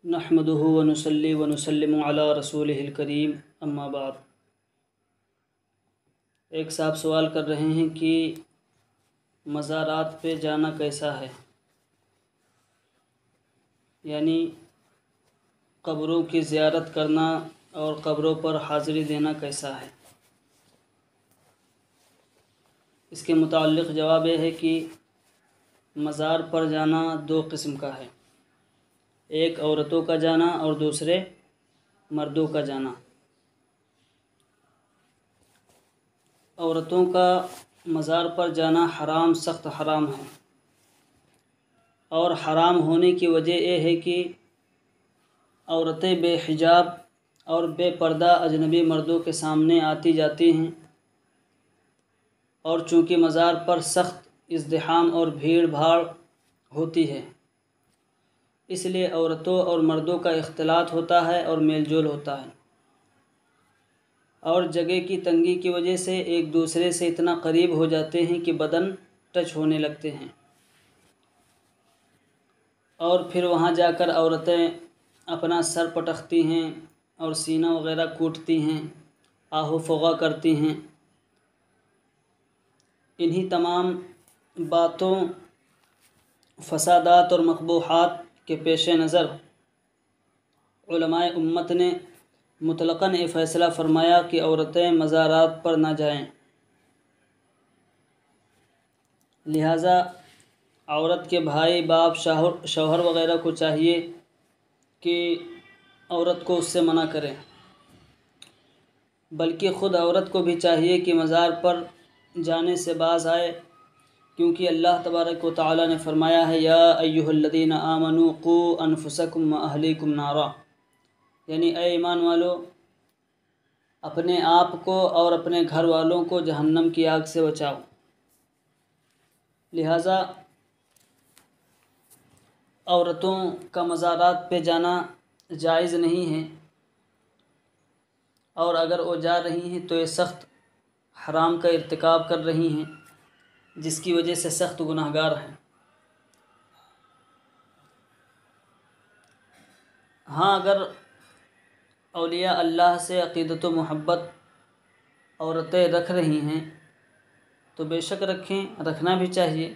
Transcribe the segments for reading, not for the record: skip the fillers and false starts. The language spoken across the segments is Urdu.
نحمده ونصلي ونسلم علی رسولہ الکریم اما بعد۔ ایک صاحب سوال کر رہے ہیں کہ مزارات پہ جانا کیسا ہے، یعنی قبروں کی زیارت کرنا اور قبروں پر حاضری دینا کیسا ہے۔ اس کے متعلق جواب یہ ہے کہ مزار پر جانا دو قسم کا ہے، ایک عورتوں کا جانا اور دوسرے مردوں کا جانا۔ عورتوں کا مزار پر جانا حرام، سخت حرام ہے، اور حرام ہونے کی وجہ یہ ہے کہ عورتیں بے حجاب اور بے پردہ اجنبی مردوں کے سامنے آتی جاتی ہیں، اور چونکہ مزار پر سخت ازدحام اور بھیڑ بھاڑ ہوتی ہے، اس لیے عورتوں اور مردوں کا اختلاط ہوتا ہے اور میل جول ہوتا ہے، اور جگہ کی تنگی کی وجہ سے ایک دوسرے سے اتنا قریب ہو جاتے ہیں کہ بدن ٹچ ہونے لگتے ہیں، اور پھر وہاں جا کر عورتیں اپنا سر پٹکتی ہیں اور سینہ وغیرہ کوٹتی ہیں، آہ و فغاں کرتی ہیں۔ انہی تمام باتوں، فسادات اور مقبوحات کے پیش نظر علماء امت نے مطلقاً یہ فیصلہ فرمایا کہ عورتیں مزارات پر نہ جائیں۔ لہٰذا عورت کے بھائی، باپ، شوہر وغیرہ کو چاہیے کہ عورت کو اس سے منع کریں، بلکہ خود عورت کو بھی چاہیے کہ مزار پر جانے سے باز آئے، کیونکہ اللہ تبارک و تعالی نے فرمایا ہے یا ایھا الذین آمنوا قوا انفسکم واہلیکم نارا، یعنی اے ایمان والو، اپنے آپ کو اور اپنے گھر والوں کو جہنم کی آگ سے بچاؤ۔ لہٰذا عورتوں کا مزارات پہ جانا جائز نہیں ہے، اور اگر وہ جا رہی ہیں تو یہ سخت حرام کا ارتکاب کر رہی ہیں، جس کی وجہ سے سخت گناہگار ہیں۔ ہاں، اگر اولیاء اللہ سے عقیدت و محبت عورتیں رکھ رہی ہیں تو بے شک رکھیں، رکھنا بھی چاہیے،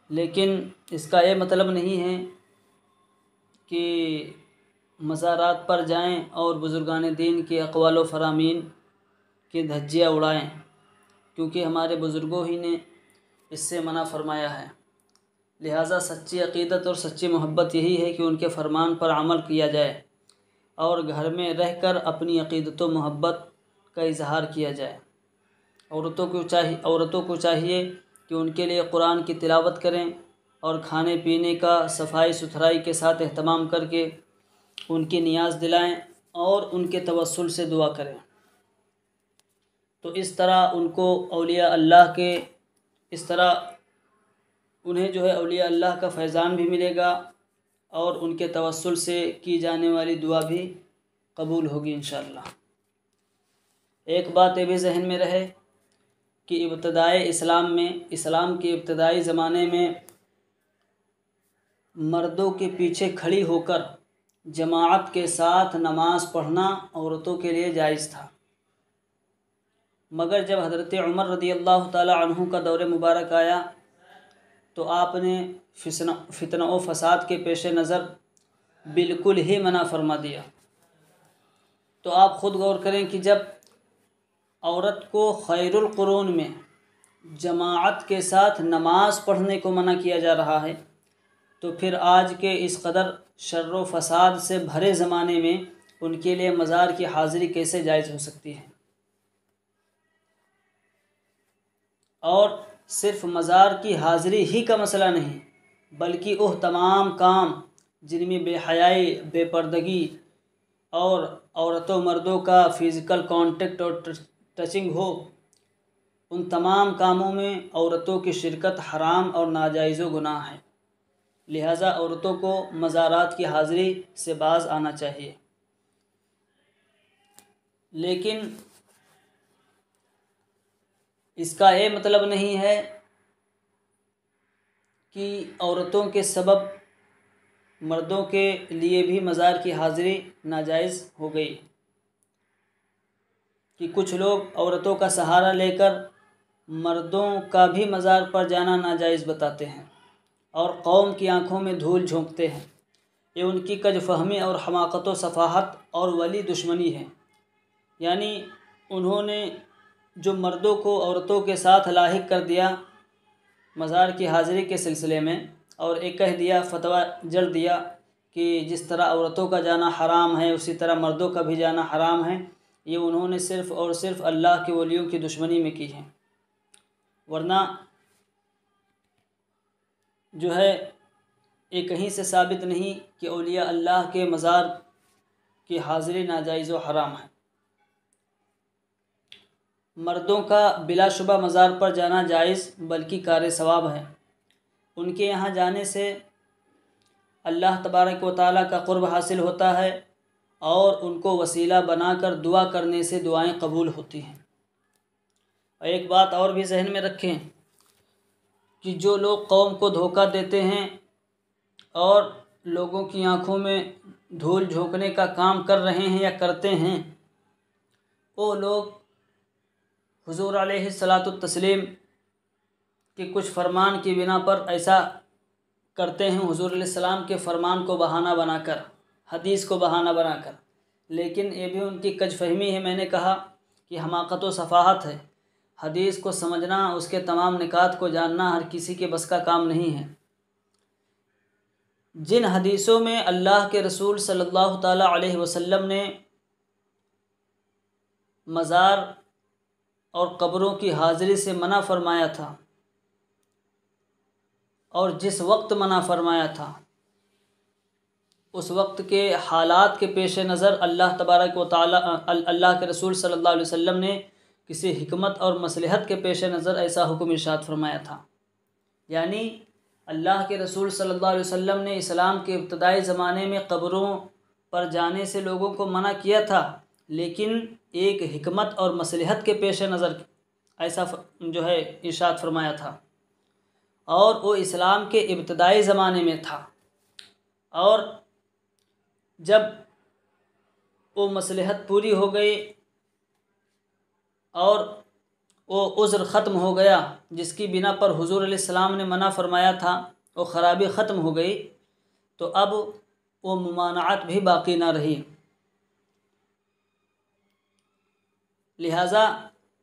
لیکن اس کا یہ مطلب نہیں ہے کہ مزارات پر جائیں اور بزرگان دین کے اقوال و فرامین کی دھجیاں اڑائیں، کیونکہ ہمارے بزرگوں ہی نے اس سے منع فرمایا ہے۔ لہٰذا سچی عقیدت اور سچی محبت یہی ہے کہ ان کے فرمان پر عمل کیا جائے، اور گھر میں رہ کر اپنی عقیدت و محبت کا اظہار کیا جائے۔ عورتوں کو چاہیے کہ ان کے لیے قرآن کی تلاوت کریں، اور کھانے پینے کا صفائی ستھرائی کے ساتھ اہتمام کر کے ان کی نیاز دلائیں اور ان کے توسل سے دعا کریں۔ تو اس طرح ان کو اولیاء اللہ کے انہیں جو ہے اولیاء اللہ کا فیضان بھی ملے گا، اور ان کے توسل سے کی جانے والی دعا بھی قبول ہوگی انشاءاللہ۔ ایک بات یہ بھی ذہن میں رہے کہ اسلام کے ابتدائی زمانے میں مردوں کے پیچھے کھڑی ہو کر جماعت کے ساتھ نماز پڑھنا عورتوں کے لیے جائز تھا، مگر جب حضرت عمر رضی اللہ تعالی عنہ کا دور مبارک آیا تو آپ نے فتنہ و فساد کے پیش نظر بالکل ہی منع فرما دیا۔ تو آپ خود غور کریں کہ جب عورت کو خیر القرون میں جماعت کے ساتھ نماز پڑھنے کو منع کیا جا رہا ہے، تو پھر آج کے اس قدر شر و فساد سے بھرے زمانے میں ان کے لیے مزار کی حاضری کیسے جائز ہو سکتی ہے؟ اور صرف مزار کی حاضری ہی کا مسئلہ نہیں، بلکہ وہ تمام کام جن میں بے حیائی، بے پردگی اور عورتوں مردوں کا فزیکل کانٹیکٹ اور ٹچنگ ہو، ان تمام کاموں میں عورتوں کی شرکت حرام اور ناجائز و گناہ ہے۔ لہٰذا عورتوں کو مزارات کی حاضری سے باز آنا چاہیے، لیکن اس کا یہ مطلب نہیں ہے کہ عورتوں کے سبب مردوں کے لیے بھی مزار کی حاضری ناجائز ہو گئی کہ کچھ لوگ عورتوں کا سہارا لے کر مردوں کا بھی مزار پر جانا ناجائز بتاتے ہیں اور قوم کی آنکھوں میں دھول جھونکتے ہیں۔ یہ ان کی کج فہمی اور حماقت و سفاہت اور ولی دشمنی ہے۔ یعنی انہوں نے جو مردوں کو عورتوں کے ساتھ لاحق کر دیا مزار کی حاضری کے سلسلے میں، اور ایک کہہ دیا، فتویٰ جڑ دیا کہ جس طرح عورتوں کا جانا حرام ہے اسی طرح مردوں کا بھی جانا حرام ہے، یہ انہوں نے صرف اور صرف اللہ کے ولیوں کی دشمنی میں کی ہے۔ ورنہ جو ہے یہ کہیں سے ثابت نہیں کہ اولیاء اللہ کے مزار کی حاضری ناجائز و حرام ہے۔ مردوں کا بلا شبہ مزار پر جانا جائز بلکہ کار ثواب ہے۔ ان کے یہاں جانے سے اللہ تبارک و تعالیٰ کا قرب حاصل ہوتا ہے اور ان کو وسیلہ بنا کر دعا کرنے سے دعائیں قبول ہوتی ہیں۔ اور ایک بات اور بھی ذہن میں رکھیں کہ جو لوگ قوم کو دھوکہ دیتے ہیں اور لوگوں کی آنکھوں میں دھول جھونکنے کا کام کر رہے ہیں یا کرتے ہیں، وہ لوگ حضور علیہ الصلاۃ والتسلیم کے کچھ فرمان کی بنا پر ایسا کرتے ہیں، حضور علیہ السلام کے فرمان کو بہانہ بنا کر، حدیث کو بہانہ بنا کر، لیکن یہ بھی ان کی کج فہمی ہے۔ میں نے کہا کہ حماقت و سفاہت ہے۔ حدیث کو سمجھنا، اس کے تمام نکات کو جاننا ہر کسی کے بس کا کام نہیں ہے۔ جن حدیثوں میں اللہ کے رسول صلی اللہ تعالیٰ علیہ وسلم نے مزار اور قبروں کی حاضری سے منع فرمایا تھا اور جس وقت منع فرمایا تھا، اس وقت کے حالات کے پیش نظر اللہ تبارک و تعالیٰ اللہ کے رسول صلی اللہ علیہ وسلم نے کسی حکمت اور مصلحت کے پیش نظر ایسا حکم ارشاد فرمایا تھا۔ یعنی اللہ کے رسول صلی اللہ علیہ وسلم نے اسلام کے ابتدائی زمانے میں قبروں پر جانے سے لوگوں کو منع کیا تھا، لیکن ایک حکمت اور مصلحت کے پیش نظر ایسا جو ہے ارشاد فرمایا تھا، اور وہ اسلام کے ابتدائی زمانے میں تھا۔ اور جب وہ مصلحت پوری ہو گئی اور وہ عذر ختم ہو گیا جس کی بنا پر حضور علیہ السلام نے منع فرمایا تھا، وہ خرابی ختم ہو گئی، تو اب وہ ممانعت بھی باقی نہ رہی۔ لہٰذا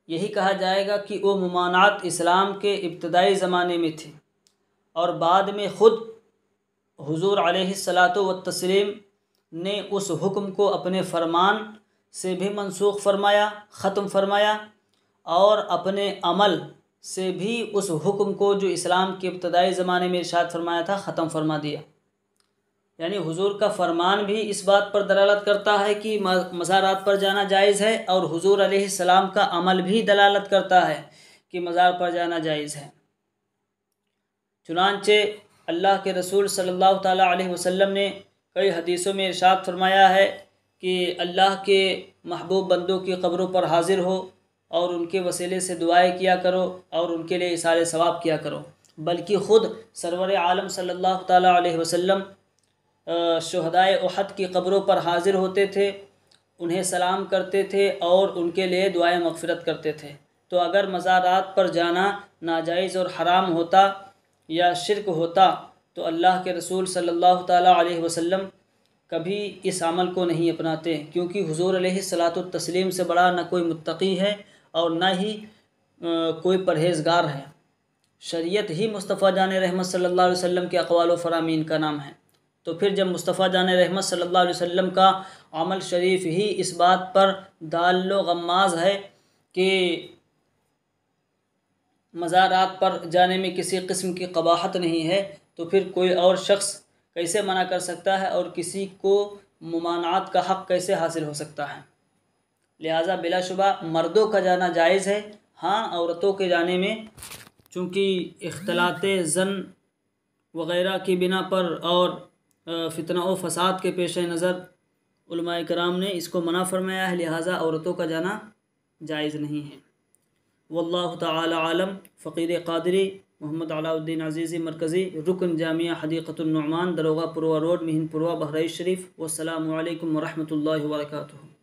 یہی کہا جائے گا کہ وہ ممانعت اسلام کے ابتدائی زمانے میں تھی، اور بعد میں خود حضور علیہ الصلاۃ والتسلیم نے اس حکم کو اپنے فرمان سے بھی منسوخ فرمایا، ختم فرمایا، اور اپنے عمل سے بھی اس حکم کو جو اسلام کے ابتدائی زمانے میں ارشاد فرمایا تھا ختم فرما دیا۔ یعنی حضور کا فرمان بھی اس بات پر دلالت کرتا ہے کہ مزارات پر جانا جائز ہے، اور حضور علیہ السلام کا عمل بھی دلالت کرتا ہے کہ مزار پر جانا جائز ہے۔ چنانچہ اللہ کے رسول صلی اللہ تعالیٰ علیہ وسلم نے کئی حدیثوں میں ارشاد فرمایا ہے کہ اللہ کے محبوب بندوں کی قبروں پر حاضر ہو اور ان کے وسیلے سے دعائیں کیا کرو اور ان کے لیے ایصال ثواب کیا کرو۔ بلکہ خود سرور عالم صلی اللہ تعالیٰ علیہ وسلم شہدائے احد کی قبروں پر حاضر ہوتے تھے، انہیں سلام کرتے تھے اور ان کے لیے دعائیں مغفرت کرتے تھے۔ تو اگر مزارات پر جانا ناجائز اور حرام ہوتا یا شرک ہوتا تو اللہ کے رسول صلی اللہ تعالیٰ علیہ وسلم کبھی اس عمل کو نہیں اپناتے، کیونکہ حضور علیہ الصلاۃ والتسلیم سے بڑا نہ کوئی متقی ہے اور نہ ہی کوئی پرہیزگار ہے۔ شریعت ہی مصطفیٰ جان رحمت صلی اللہ علیہ وسلم کے اقوال و فرامین کا نام ہے، تو پھر جب مصطفیٰ جان رحمت صلی اللہ علیہ وسلم کا عمل شریف ہی اس بات پر دال و غماز ہے کہ مزارات پر جانے میں کسی قسم کی قباحت نہیں ہے، تو پھر کوئی اور شخص کیسے منع کر سکتا ہے اور کسی کو ممانعت کا حق کیسے حاصل ہو سکتا ہے؟ لہٰذا بلا شبہ مردوں کا جانا جائز ہے، ہاں عورتوں کے جانے میں چونکہ اختلاط زن وغیرہ کی بنا پر اور فتنہ و فساد کے پیش نظر علماء کرام نے اس کو منع فرمایا ہے، لہٰذا عورتوں کا جانا جائز نہیں ہے۔ واللہ تعالی عالم۔ فقیر قادری محمد علاء الدین عزیزی، مرکزی رکن جامعہ حدیقۃ النعمان، دروغہ پروا روڈ، مہن پورہ، بہرائچ شریف۔ والسلام علیکم ورحمۃ اللہ وبرکاتہ۔